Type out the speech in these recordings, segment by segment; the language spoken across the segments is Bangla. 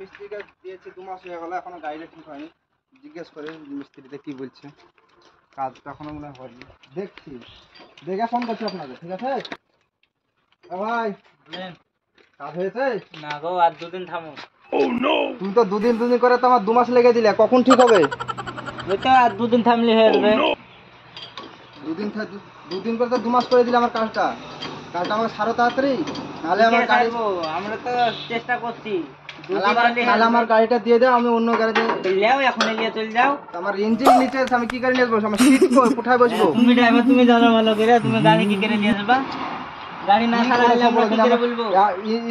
মিস্ত্রিকে দিয়েছি 2 মাস হয়ে গেল, এখনো গাড়িটা ঠিক হয়নি। জিজ্ঞেস করে মিস্ত্রিতে কি বলছে, কাজটা এখনো মনে হয় হয়নি। দেখছি, দেখে ফোন করছি আপনাকে, ঠিক আছে? ভাই কাজ হয়েছে? না গো, আর 2 দিন থামো। তুমি তো 2 দিন করে তো আমার 2 মাস লেগে দিলে, কখন ঠিক হবে? ওই তো আর 2 দিন থামলে হয়ে যাবে। 2 দিন করে তো 2 মাস করে দিলে আমার কাজটা। কাজটা আমাকে সারো তাড়াতাড়ি, নাহলে আমার গাড়ি, আমরা তো চেষ্টা করছি। নাহলে আমার গাড়িটা দিয়ে দাও, আমি অন্য গাড়ি দিয়ে যাও, এখন এগিয়ে চলে যাও। আমার ইঞ্জিন নিচে আছে, আমি কি গাড়ি নিয়ে বসবো? আমার সিট কোথায় বসবো? তুমি ড্রাইভার, তুমি জানো ভালো করে, তুমি গাড়ি কি করে দিয়ে যাবা? গাড়ি না সারা হলে আমরা কি করে বলবো?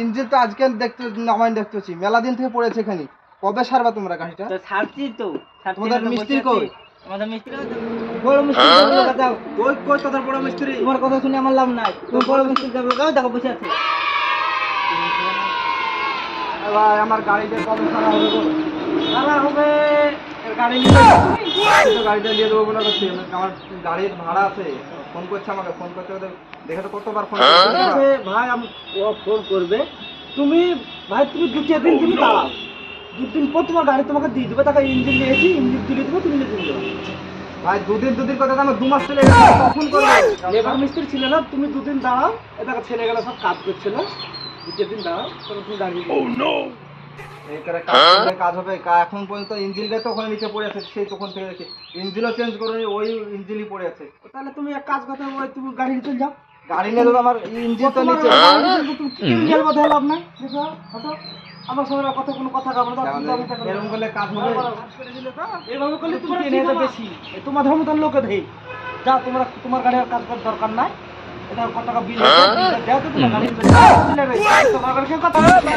ইঞ্জিন তো আজকে দেখতে নামাই দেখতেছি, মেলা দিন থেকে পড়েছে এখানে। কবে সারবা তোমরা গাড়িটা? তো ছাড়ছি তো। তোমাদের মিস্ত্রি কই? আমাদের মিস্ত্রি বড় মিস্ত্রি যাও। কই কই তোদের বড় মিস্ত্রি? তোমার কথা শুনে আমার লাভ নাই। তুমি বড় মিস্ত্রি যাবো, গাও দেখো বসে আছে। ভাই আমার গাড়িটা কবে সারা হবে গো? সারা হবে। গাড়ি নিয়ে গাড়িটা নিয়ে দেবো বলে করছি। আমার গাড়ির ভাড়া আছে, ফোন করছে আমাকে, ফোন করছে ওদের, দেখে তো কতবার ফোন করছে। ভাই ও ফোন করবে, তুমি ভাই তুমি 2-4 দিন তুমি দাঁড়াও। 2 দিন পর তোমার গাড়ি তোমাকে দিয়ে দেবে, তাকে ইঞ্জিন নিয়েছি, ইঞ্জিন তুলে দেবো, তুমি নিয়ে চলে যাবে। ভাই 2 দিন কথা আমার 2 মাস চলে গেছে, কখন করবে? লেবার মিস্ত্রি ছিল না, তুমি 2 দিন দাঁড়াও। এটা ছেলে গেলে সব কাজ করছিল, 2-4 দিন দাঁড়াও, তখন তুমি গাড়ি এই করে কাজ করলে কাজ হবে? এখন পর্যন্ত ইঞ্জিনটা তো ওখানে নিচে পড়ে আছে, সেই তখন থেকে দেখি ইঞ্জিনও চেঞ্জ করে ওই ইঞ্জিনই পড়ে আছে। তাহলে তুমি এক কাজ করতে হবে, তুমি গাড়ি নিয়ে চলে যাও। গাড়ি নিয়ে দেবো, আমার ইঞ্জিন তো নিচে। তুমি কথা লাভ নাই, দেখো হতো আমার সঙ্গে কথা, কোনো কথা কাবো না। এরকম করলে কাজ হবে? এইভাবে করলে তুমি টেনে যেতে বেশি, তোমার ধর্মতার লোকে দেই যাও। তোমরা তোমার গাড়ি আর কাজ করার দরকার নাই। এটা কত টাকা বিল আছে, দাও তো তোমার গাড়ি চলে যাবে। তোমার গাড়ি কেউ কথা বলবে না।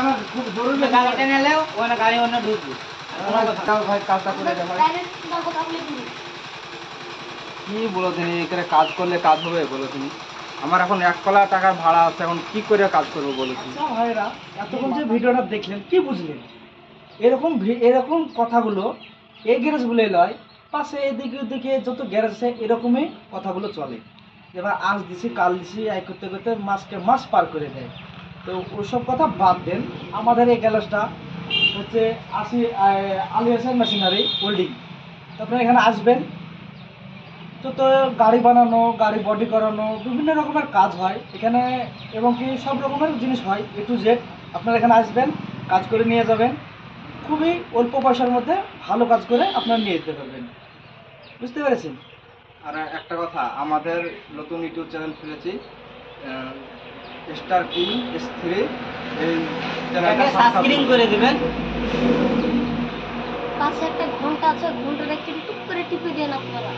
আমার খুব জরুরি গাড়িটা নিলেও ওখানে গাড়ি অন্য ঢুকবে। ভাই, কাজটা করে দে ভাই। কি বলো তুমি, এখানে কাজ করলে কাজ হবে বলো তুমি? আমার এখন 1 টাকার ভাড়া আছে, এখন কি করে কাজ করবো বলো তুমি? আচ্ছা ভাইরা, এতক্ষণ যে ভিডিওটা দেখলেন কি বুঝলেন? এরকম কথাগুলো এই গ্যারেজগুলো লয়, পাশে এদিকে ওদিকে যত গ্যারেজ আছে এরকমই কথাগুলো চলে। এবার আজ দিছি কাল দিছি, এই করতে করতে মাসকে মাস পার করে দেয়। তো ওসব কথা বাদ দেন। আমাদের এই গ্যারেজটা হচ্ছে আলী হাসান মেশিনারি হোল্ডিং। আপনারা এখানে আসবেন, তো গাড়ি বানানো, গাড়ি বডি করানো, বিভিন্ন রকমের কাজ হয় এখানে, এবং কি সব রকমের জিনিস হয়, A to Z। আপনারা এখানে আসবেন, কাজ করে নিয়ে যাবেন, খুবই অল্প পয়সার মধ্যে ভালো কাজ করে আপনারা নিয়ে যেতে পারবেন। বুঝতে পেরেছেন? আর একটা কথা, আমাদের নতুন ইউটিউব চ্যানেল খুলেছি, স্টার কিং S3, এই চ্যানেলটা সাবস্ক্রাইব করে দিবেন। পাশে একটা ঘন্টা আছে, ঘন্টাটা একটু টুক করে টিপে দেন আপনারা।